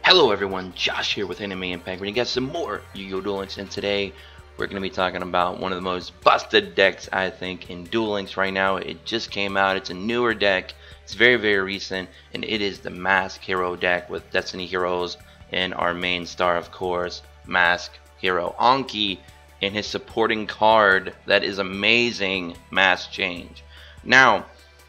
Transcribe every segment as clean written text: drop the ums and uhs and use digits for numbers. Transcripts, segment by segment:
Hello everyone, Josh here with Anime Impact, bringing you guys some more Yu-Gi-Oh! Duel Links, and today we're going to be talking about one of the most busted decks I think in Duel Links right now. It just came out, it's a newer deck, it's very recent, and it is the Mask Hero deck with Destiny Heroes and our main star, of course, Mask Hero Anki, and his supporting card that is amazing, Mask Change. Now,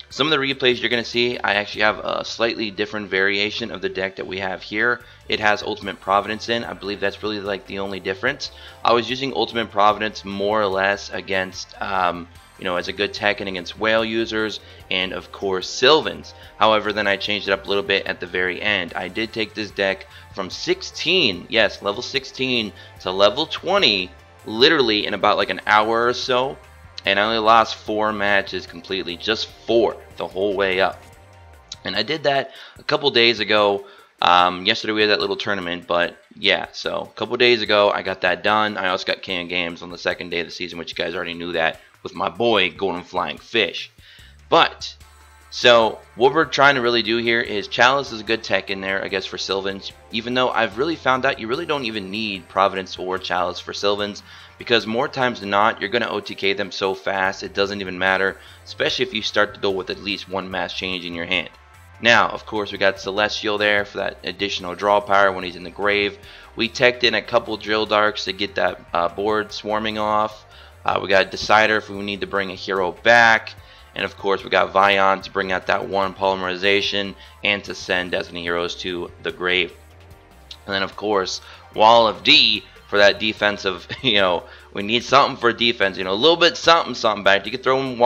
some of the replays you're going to see, I actually have a slightly different variation of the deck that we have here. It has Ultimate Providence in. I believe that's really like the only difference. I was using Ultimate Providence more or less against, as a good tech and against whale users and of course Sylvans. However, then I changed it up a little bit at the very end. I did take this deck from 16, yes, level 16 to level 20, literally in about like an hour or so. And I only lost 4 matches completely, just 4 the whole way up. And I did that a couple days ago. Yesterday we had that little tournament, but yeah, so a couple days ago I got that done. I also got King of Games on the second day of the season, which you guys already knew that, with my boy Golden Flying Fish. But, so what we're trying to really do here is Chalice is a good tech in there, I guess, for Sylvans. Even though I've really found out you really don't even need Providence or Chalice for Sylvans, because more times than not, you're going to OTK them so fast, it doesn't even matter, especially if you start to go with at least one Mask Change in your hand. Now, of course, we got Celestial there for that additional draw power when he's in the grave. We teched in a couple Drill Darks to get that board swarming off. We got Decider if we need to bring a hero back. And of course, we got Vion to bring out that one polymerization and to send Destiny Heroes to the grave. And then, of course, Wall of D for that defensive, we need something for defense, a little bit something back. You could throw in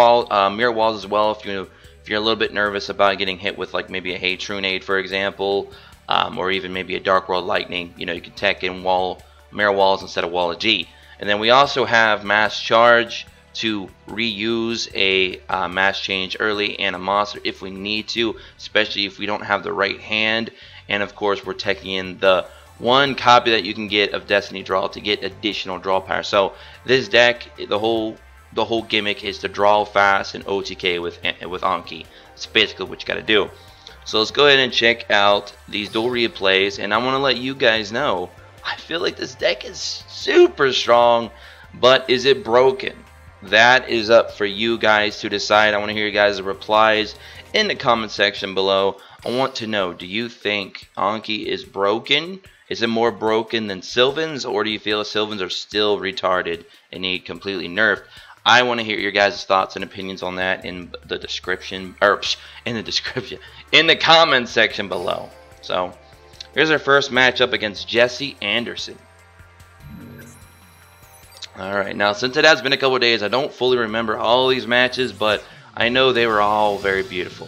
mirror walls as well if you're a little bit nervous about getting hit with like maybe a Hey Trunade, for example, or even maybe a Dark World Lightning. You can tech in mirror walls instead of Wall of G. And then we also have Mass Charge to reuse a Mass Change early and a monster if we need to, especially if we don't have the right hand. And of course, we're teching in the one copy that you can get of Destiny Draw to get additional draw power. So this deck, the whole gimmick is to draw fast and OTK with Anki. That's basically what you got to do. So let's go ahead and check out these dual replays, and I want to let you guys know I feel like this deck is super strong, but is it broken? That is up for you guys to decide. I want to hear you guys' replies in the comment section below. I want to know, do you think Anki is broken? Is it more broken than Sylvans, or do you feel Sylvans are still retarded and need completely nerfed? I want to hear your guys' thoughts and opinions on that in the description, in the comment section below. So, here's our first matchup against Jesse Anderson. Alright, now since it has been a couple days, I don't fully remember all these matches, but I know they were all very beautiful.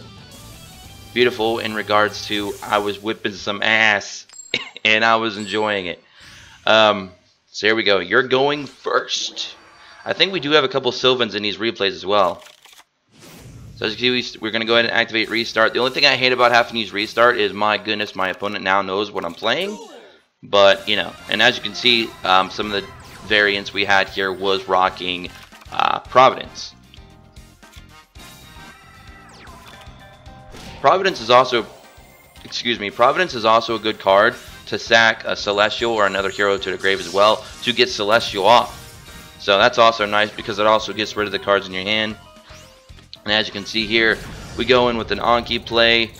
Beautiful in regards to I was whipping some ass and I was enjoying it. So here we go. You're going first. I think we do have a couple Sylvans in these replays as well. So as you can see, we're going to go ahead and activate Restart. The only thing I hate about having to use Restart is, my goodness, my opponent now knows what I'm playing. But, and as you can see, some of the variants we had here was rocking Providence. Providence is also a good card to sack a Celestial or another hero to the grave as well to get Celestial off. So that's also nice because it also gets rid of the cards in your hand. And as you can see here, we go in with an Anki play.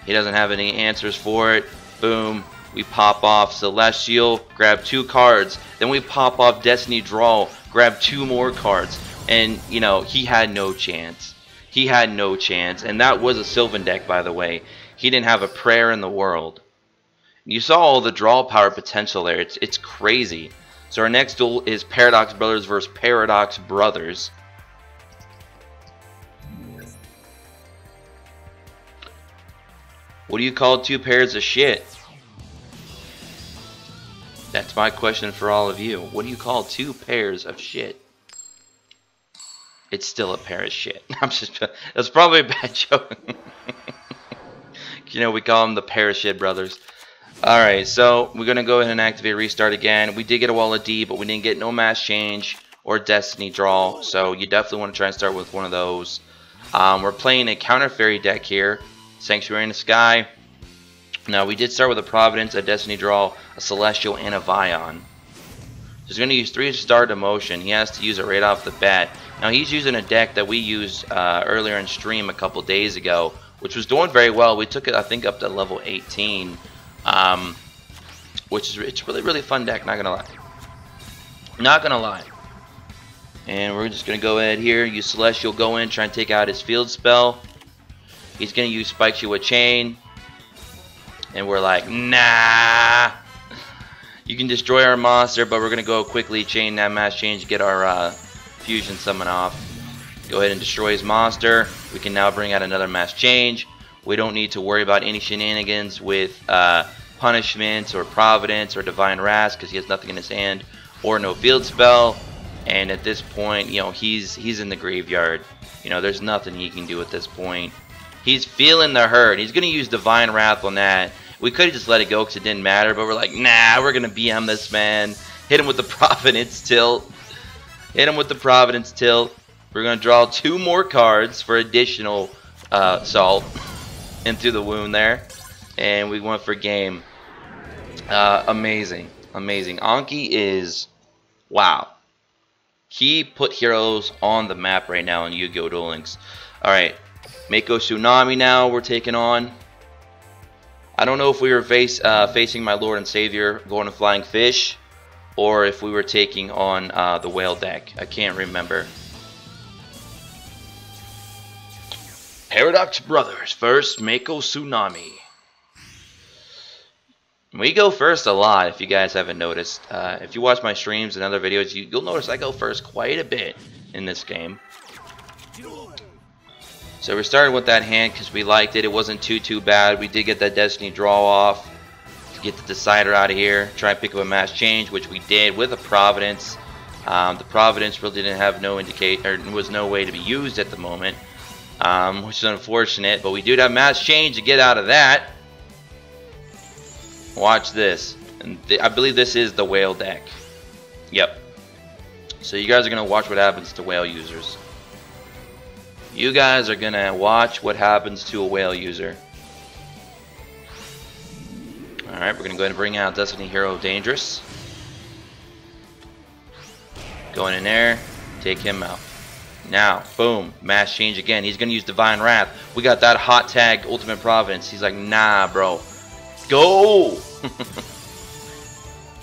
He doesn't have any answers for it. Boom. We pop off Celestial, grab 2 cards. Then we pop off Destiny Draw, grab 2 more cards. And, he had no chance. He had no chance. And that was a Sylvan deck, by the way. He didn't have a prayer in the world. You saw all the draw power potential there. It's crazy. So our next duel is Paradox Brothers versus Paradox Brothers. What do you call 2 pairs of shit? That's my question for all of you. What do you call 2 pairs of shit? It's still a pair of shit. That's probably a bad joke. We call them the pair of shit brothers. Alright, so we're going to go ahead and activate Restart again. We did get a Wall of D, but we didn't get no Mass Change or Destiny Draw. So you definitely want to try and start with one of those. We're playing a Counter Fairy deck here. Sanctuary in the Sky. Now, we did start with a Providence, a Destiny Draw, a Celestial, and a Vion. So he's going to use 3 Star Demotion. He has to use it right off the bat. Now, he's using a deck that we used earlier in stream a couple days ago, which was doing very well. We took it, I think, up to level 18, which is it's really, really fun deck, not going to lie. Not going to lie. And we're just going to go ahead here, use Celestial, go in, try and take out his field spell. He's going to use Spike You with Chain. And we're like, nah. You can destroy our monster, but we're going to go quickly chain that mass change, get our fusion summon off. Go ahead and destroy his monster. We can now bring out another mass change. We don't need to worry about any shenanigans with punishments or providence or divine wrath because he has nothing in his hand or no field spell. And at this point, you know, he's in the graveyard. You know, there's nothing he can do at this point. He's feeling the hurt. He's going to use divine wrath on that. We could have just let it go because it didn't matter, but we're like, nah, we're going to BM this man. Hit him with the Providence tilt. Hit him with the Providence tilt. We're going to draw 2 more cards for additional salt into the wound there. And we went for game. Amazing. Amazing. Anki is, wow. He put heroes on the map right now in Yu-Gi-Oh! Duel Links. Alright, Mako Tsunami now we're taking on. I don't know if we were facing my Lord and Savior, Golden Flying Fish, or if we were taking on the Whale deck. I can't remember. Paradox Brothers, first Mako Tsunami. We go first a lot, if you guys haven't noticed. If you watch my streams and other videos, you'll notice I go first quite a bit in this game. So we started with that hand because we liked it. It wasn't too bad. We did get that Destiny draw off to get the Decider out of here. Try and pick up a mass change, which we did with a Providence. The Providence really didn't have no indicator, or was no way to be used at the moment, which is unfortunate. But we do have mass change to get out of that. Watch this. And I believe this is the Whale deck. Yep. So you guys are going to watch what happens to Whale users. You guys are going to watch what happens to a Whale user. Alright, we're going to go ahead and bring out Destiny Hero Dangerous. Going in there. Take him out. Now, boom. Mass change again. He's going to use Divine Wrath. We got that hot tag Ultimate Providence. He's like, nah, bro. Go!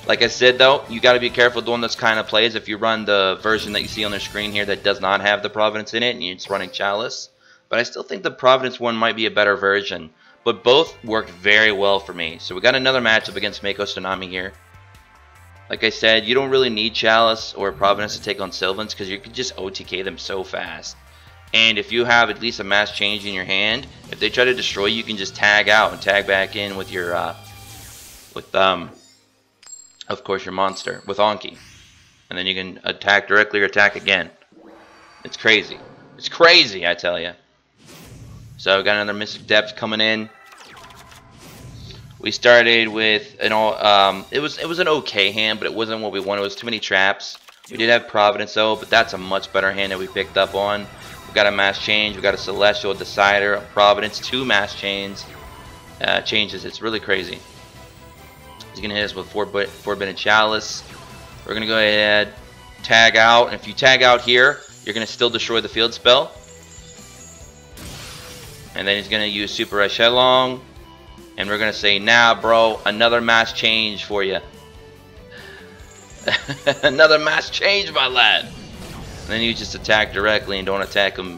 Like I said, though, you got to be careful doing this kind of plays. If you run the version that you see on the screen here that does not have the Providence in it, and it's running Chalice. But I still think the Providence one might be a better version. But both worked very well for me. So we got another matchup against Mako Tsunami here. Like I said, you don't really need Chalice or Providence to take on Sylvans because you can just OTK them so fast. And if you have at least a mass change in your hand, if they try to destroy you, you can just tag out and tag back in with your, of course, your monster, with Anki. And then you can attack directly or attack again. It's crazy. It's crazy, I tell you. So we got another Mystic Depth coming in. We started with an it was an okay hand, but it wasn't what we wanted. It was too many traps. We did have Providence though, but that's a much better hand that we picked up on. We got a mass change. We got a Celestial, a Decider, a Providence, 2 mass changes. It's really crazy. He's gonna hit us with Forbidden Chalice. We're gonna go ahead, tag out, and if you tag out here, you're gonna still destroy the field spell. And then he's gonna use Super Rush Headlong, and we're gonna say, nah, bro, another mass change for you. Another mass change, my lad. And then you just attack directly and don't attack him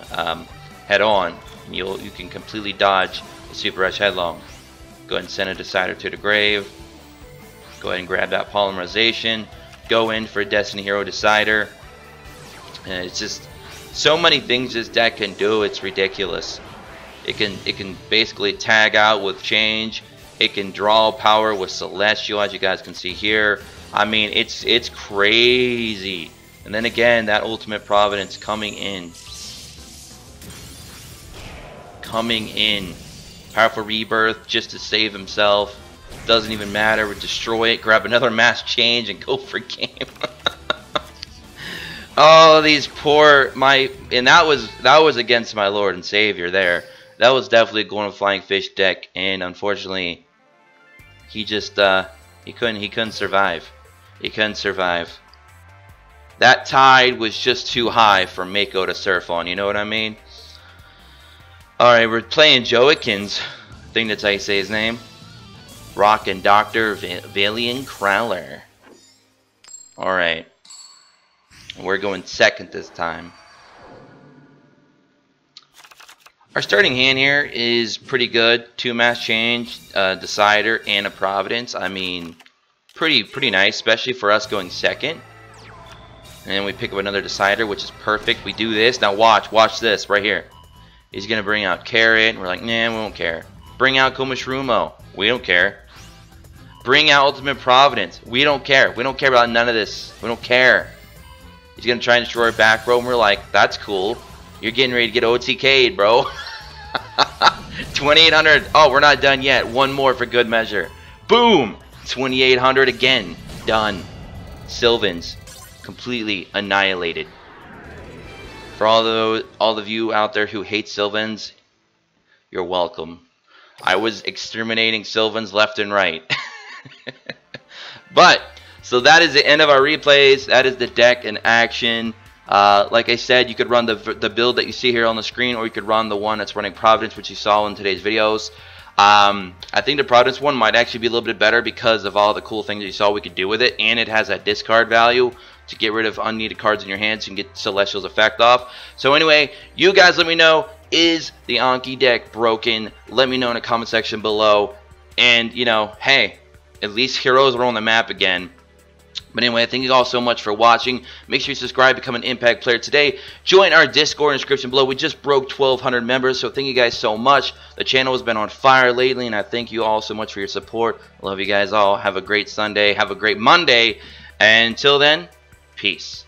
head on. And you can completely dodge the Super Rush Headlong. Go ahead and send a Decider to the grave. Go ahead and grab that Polymerization. Go in for a Destiny Hero Decider. And it's just so many things this deck can do. It's ridiculous. It can basically tag out with change. It can draw power with Celestial, as you guys can see here. I mean, it's crazy. And then again, that Ultimate Providence coming in. Powerful Rebirth just to save himself. Doesn't even matter. We destroy it, grab another mass change, and go for game. Oh, these poor and that was against my Lord and Savior there. That was definitely a Golden Flying Fish deck, and unfortunately, He just he couldn't survive. He couldn't survive. That tide was just too high for Mako to surf on, you know what I mean? Alright, we're playing Joakins. I think that's how you say his name. Rock and Dr. Valiant Crowler. Alright. We're going second this time. Our starting hand here is pretty good. 2 mass change, Decider, and a Providence. I mean, pretty nice, especially for us going second. And then we pick up another Decider, which is perfect. We do this. Now watch this right here. He's going to bring out Carrot. We're like, nah, we don't care. Bring out Komashrumo. We don't care. Bring out Ultimate Providence. We don't care. We don't care about none of this. We don't care. He's going to try and destroy our back row, and we're like, that's cool. You're getting ready to get OTK'd, bro. 2,800. Oh, we're not done yet. One more for good measure. Boom. 2,800 again. Done. Sylvans. Completely annihilated. For all of you out there who hate Sylvans, you're welcome. I was exterminating Sylvans left and right. But, so that is the end of our replays. That is the deck in action. Like I said, you could run the build that you see here on the screen, or you could run the one that's running Providence, which you saw in today's videos. I think the Providence one might actually be a little bit better because of all the cool things that you saw we could do with it, and it has that discard value to get rid of unneeded cards in your hands and get Celestial's effect off. So anyway, you guys let me know, is the Anki deck broken? Let me know in the comment section below. And, you know, hey, at least heroes are on the map again. But anyway, thank you all so much for watching. Make sure you subscribe, become an Impact player today. Join our Discord in the description below. We just broke 1,200 members, so thank you guys so much. The channel has been on fire lately, and I thank you all so much for your support. Love you guys all. Have a great Sunday. Have a great Monday. And until then, peace.